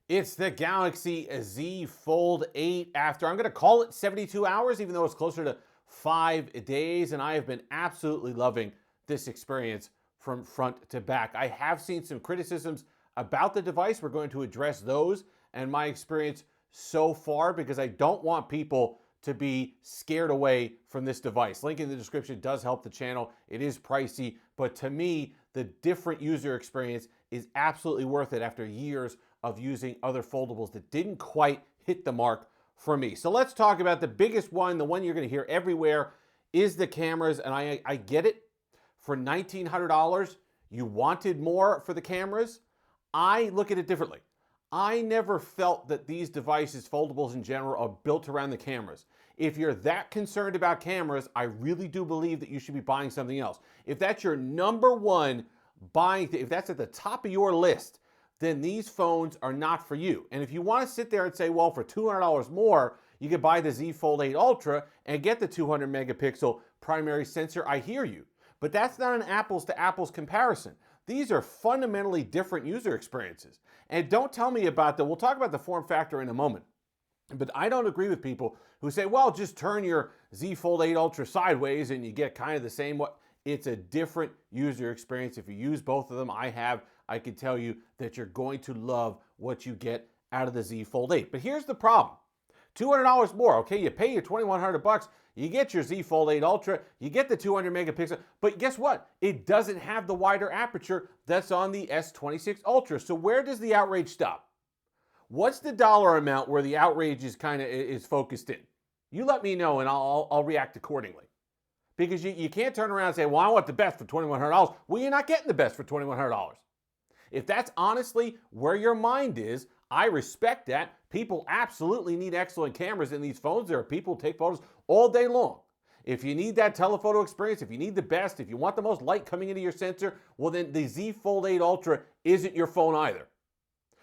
It's the Galaxy Z Fold 8 after, I'm going to call it 72 hours, even though it's closer to 5 days. And I have been absolutely loving this experience from front to back. I have seen some criticisms about the device. We're going to address those and my experience so far because I don't want people to be scared away from this device. Link in the description does help the channel. It is pricey, but to me, the different user experience is absolutely worth it after years of using other foldables that didn't quite hit the mark for me. So let's talk about the biggest one, the one you're going to hear everywhere, is the cameras. And I get it. For $1,900, you wanted more for the cameras. I look at it differently. I never felt that these devices, foldables in general, are built around the cameras. If you're that concerned about cameras, I really do believe that you should be buying something else. If that's your number one buying, if that's at the top of your list, then these phones are not for you. And if you want to sit there and say, well, for $200 more, you could buy the Z Fold 8 Ultra and get the 200 megapixel primary sensor, I hear you. But that's not an apples to apples comparison. These are fundamentally different user experiences. And don't tell me about we'll talk about the form factor in a moment. But I don't agree with people who say, well, just turn your Z Fold 8 Ultra sideways and you get kind of the same. It's a different user experience. If you use both of them, I can tell you that you're going to love what you get out of the Z Fold 8. But here's the problem. $200 more, okay? You pay your $2,100, you get your Z Fold 8 Ultra, you get the 200 megapixel, but guess what? It doesn't have the wider aperture that's on the S26 Ultra. So where does the outrage stop? What's the dollar amount where the outrage is focused in? You let me know and I'll react accordingly. Because you can't turn around and say, well, I want the best for $2,100. Well, you're not getting the best for $2,100. If that's honestly where your mind is, I respect that. People absolutely need excellent cameras in these phones. There are people who take photos all day long. If you need that telephoto experience, if you need the best, if you want the most light coming into your sensor, well then the Z Fold 8 Ultra isn't your phone either.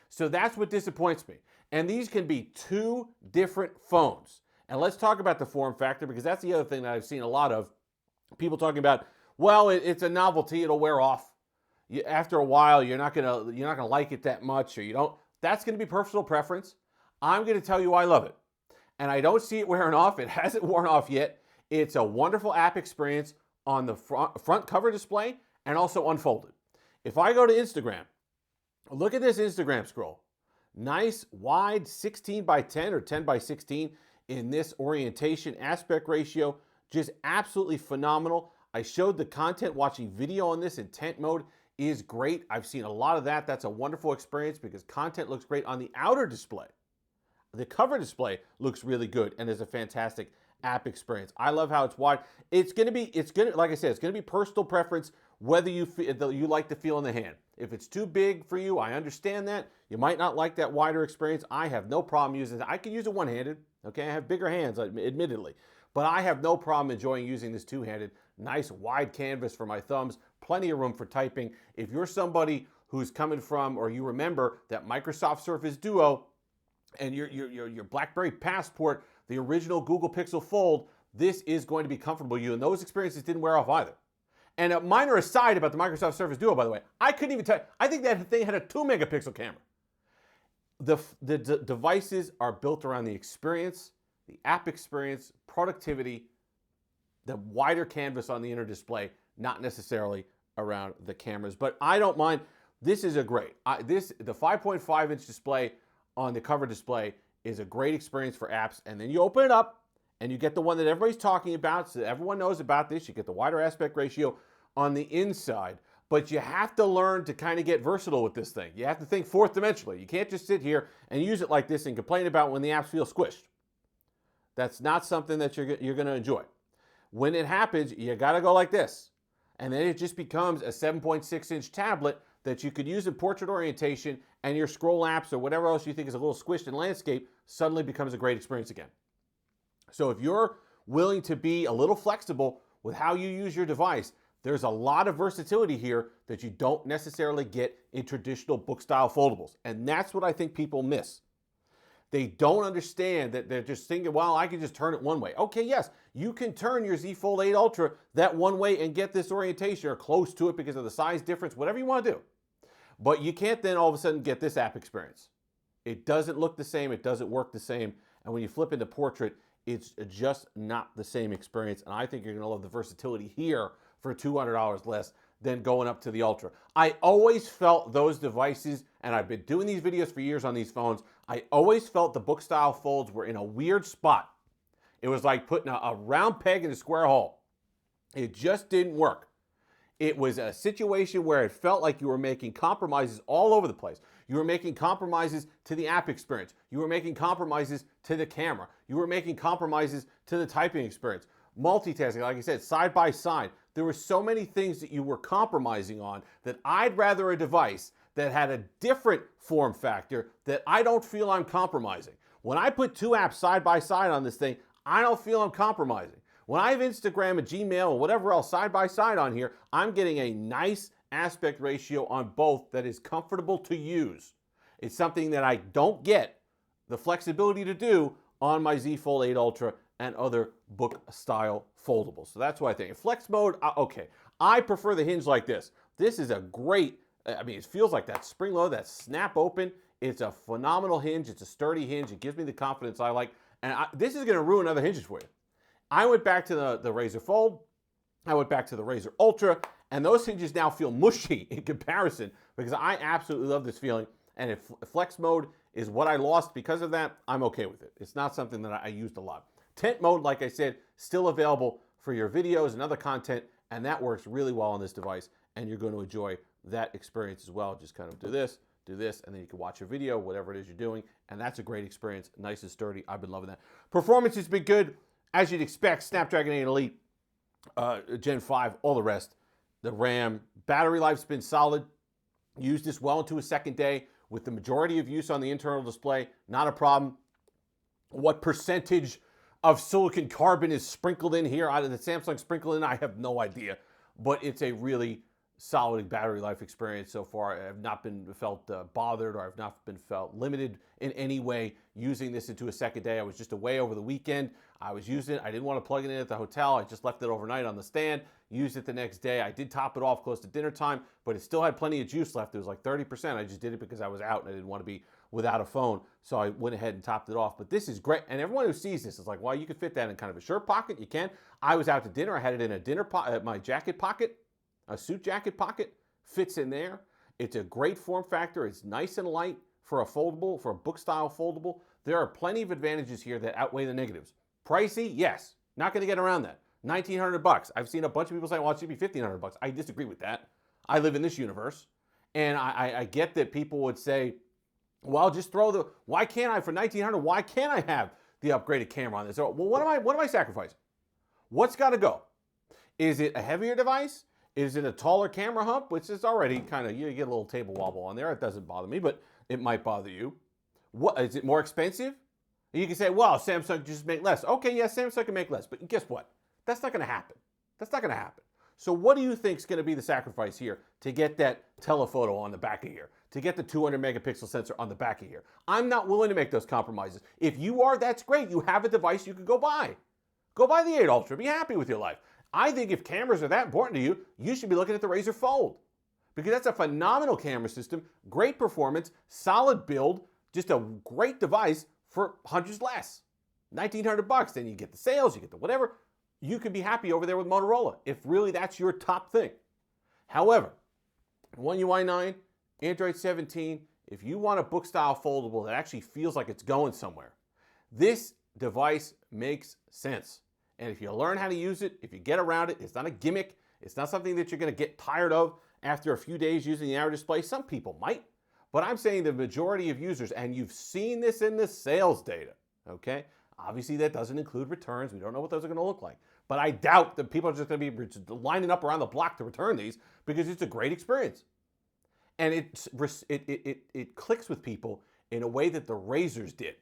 So that's what disappoints me. And these can be two different phones. And let's talk about the form factor because that's the other thing that I've seen a lot of. People talking about, well, it's a novelty, it'll wear off. After a while, you're not gonna like it that much, or you don't. That's gonna be personal preference. I'm gonna tell you I love it. And I don't see it wearing off. It hasn't worn off yet. It's a wonderful app experience on the front cover display and also unfolded. If I go to Instagram, look at this Instagram scroll. Nice, wide 16 by 10 or 10 by 16 in this orientation aspect ratio. Just absolutely phenomenal. I showed the content watching video on this. Intent mode is great. I've seen a lot of that. That's a wonderful experience because content looks great on the outer display. The cover display looks really good and is a fantastic app experience. I love how it's wide. Like I said, it's gonna be personal preference whether you like the feel in the hand. If it's too big for you, I understand that. You might not like that wider experience. I have no problem using it. I can use it one-handed. Okay, I have bigger hands, admittedly. But I have no problem enjoying using this two-handed. Nice wide canvas for my thumbs, plenty of room for typing. If you're somebody who's coming from, or you remember that Microsoft Surface Duo and your BlackBerry Passport, the original Google Pixel Fold, this is going to be comfortable to you. And those experiences didn't wear off either. And a minor aside about the Microsoft Surface Duo, by the way, I couldn't even tell you, I think that thing had a 2 megapixel camera. The devices are built around the experience, the app experience, productivity, the wider canvas on the inner display, not necessarily around the cameras. But I don't mind. This is a great. The 5.5-inch display on the cover display is a great experience for apps. And then you open it up and you get the one that everybody's talking about. So everyone knows about this. You get the wider aspect ratio on the inside. But you have to learn to kind of get versatile with this thing. You have to think fourth dimensionally. You can't just sit here and use it like this and complain about when the apps feel squished. That's not something that you're going to enjoy. When it happens, you got to go like this. And then it just becomes a 7.6-inch tablet that you could use in portrait orientation, and your scroll apps or whatever else you think is a little squished in landscape suddenly becomes a great experience again. So if you're willing to be a little flexible with how you use your device, there's a lot of versatility here that you don't necessarily get in traditional book-style foldables. And that's what I think people miss. They don't understand that they're just thinking, well, I can just turn it one way. Okay, yes, you can turn your Z Fold 8 Ultra that one way and get this orientation or close to it because of the size difference, whatever you want to do. But you can't then all of a sudden get this app experience. It doesn't look the same. It doesn't work the same. And when you flip into portrait, it's just not the same experience. And I think you're going to love the versatility here for $200 less than going up to the Ultra. I always felt those devices, and I've been doing these videos for years on these phones, I always felt the book style folds were in a weird spot. It was like putting a round peg in a square hole. It just didn't work. It was a situation where it felt like you were making compromises all over the place. You were making compromises to the app experience. You were making compromises to the camera. You were making compromises to the typing experience. Multitasking, like I said, side by side. There were so many things that you were compromising on that I'd rather a device that had a different form factor that I don't feel I'm compromising. When I put two apps side by side on this thing, I don't feel I'm compromising. When I have Instagram and Gmail and whatever else side by side on here, I'm getting a nice aspect ratio on both that is comfortable to use. It's something that I don't get the flexibility to do on my Z Fold 8 Ultra and other book style foldables. So that's what I think. In flex mode, okay. I prefer the hinge like this. This is a great, I mean, it feels like that spring load, that snap open. It's a phenomenal hinge. It's a sturdy hinge. It gives me the confidence I like. And this is going to ruin other hinges for you. I went back to the Razr Fold. I went back to the Razr Ultra. And those hinges now feel mushy in comparison because I absolutely love this feeling. And if flex mode is what I lost because of that, I'm okay with it. It's not something that I used a lot. Tent mode, like I said, still available for your videos and other content. And that works really well on this device. And you're going to enjoy that experience as well. Just kind of do this, and then you can watch a video, whatever it is you're doing. And that's a great experience. Nice and sturdy. I've been loving that. Performance has been good. As you'd expect, Snapdragon 8 Elite, Gen 5, all the rest. The RAM, battery life's been solid. Used this well into a second day with the majority of use on the internal display. Not a problem. What percentage of silicon carbon is sprinkled in here out of the Samsung sprinkled in, I have no idea. But it's a really solid battery life experience so far. I have not been felt bothered, or I've not been felt limited in any way using this into a second day. I was just away over the weekend. I was using it. I didn't want to plug it in at the hotel. I just left it overnight on the stand, used it the next day. I did top it off close to dinner time, but it still had plenty of juice left. It was like 30%. I just did it because I was out and I didn't want to be without a phone. So I went ahead and topped it off. But this is great. And everyone who sees this is like, well, you can fit that in kind of a shirt pocket. You can. I was out to dinner. I had it in a dinner pocket, my jacket pocket. A suit jacket pocket fits in there. It's a great form factor. It's nice and light for a foldable, for a book style foldable. There are plenty of advantages here that outweigh the negatives. Pricey, yes. Not going to get around that. $1,900. I've seen a bunch of people say, well, it should be $1,500. I disagree with that. I live in this universe. And I get that people would say, well, just throw the, why can't I, for $1,900, why can't I have the upgraded camera on this? So, well, what am I sacrificing? What's got to go? Is it a heavier device? Is it a taller camera hump, which is already kind of, you get a little table wobble on there. It doesn't bother me, but it might bother you. What, is it more expensive? You can say, well, Samsung just make less. Okay, yes, Samsung can make less, but guess what? That's not going to happen. That's not going to happen. So what do you think is going to be the sacrifice here to get that telephoto on the back of here, to get the 200 megapixel sensor on the back of here? I'm not willing to make those compromises. If you are, that's great. You have a device you could go buy. Go buy the 8 Ultra. Be happy with your life. I think if cameras are that important to you, you should be looking at the Razr Fold, because that's a phenomenal camera system, great performance, solid build, just a great device for hundreds less. $1,900, then you get the sales, you get the whatever. You could be happy over there with Motorola if really that's your top thing. However, One UI 9, Android 17, if you want a book style foldable that actually feels like it's going somewhere, this device makes sense. And if you learn how to use it, if you get around it, it's not a gimmick. It's not something that you're going to get tired of after a few days using the Arrow display. Some people might, but I'm saying the majority of users, and you've seen this in the sales data, okay? Obviously, that doesn't include returns. We don't know what those are going to look like. But I doubt that people are just going to be lining up around the block to return these, because it's a great experience. And it clicks with people in a way that the Razrs did.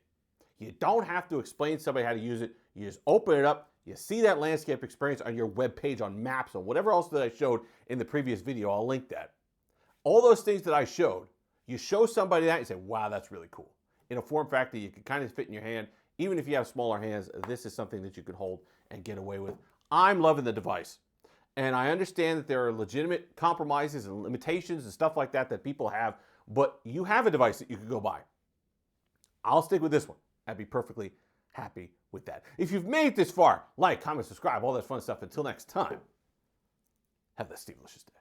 You don't have to explain to somebody how to use it. You just open it up. You see that landscape experience on your web page, on maps, or whatever else that I showed in the previous video. I'll link that. All those things that I showed, you show somebody that, you say, wow, that's really cool. In a form factor you can kind of fit in your hand. Even if you have smaller hands, this is something that you can hold and get away with. I'm loving the device. And I understand that there are legitimate compromises and limitations and stuff like that that people have, but you have a device that you could go buy. I'll stick with this one. I'd be perfectly happy with that. If you've made it this far, like, comment, subscribe, all that fun stuff. Until next time, have a delicious day.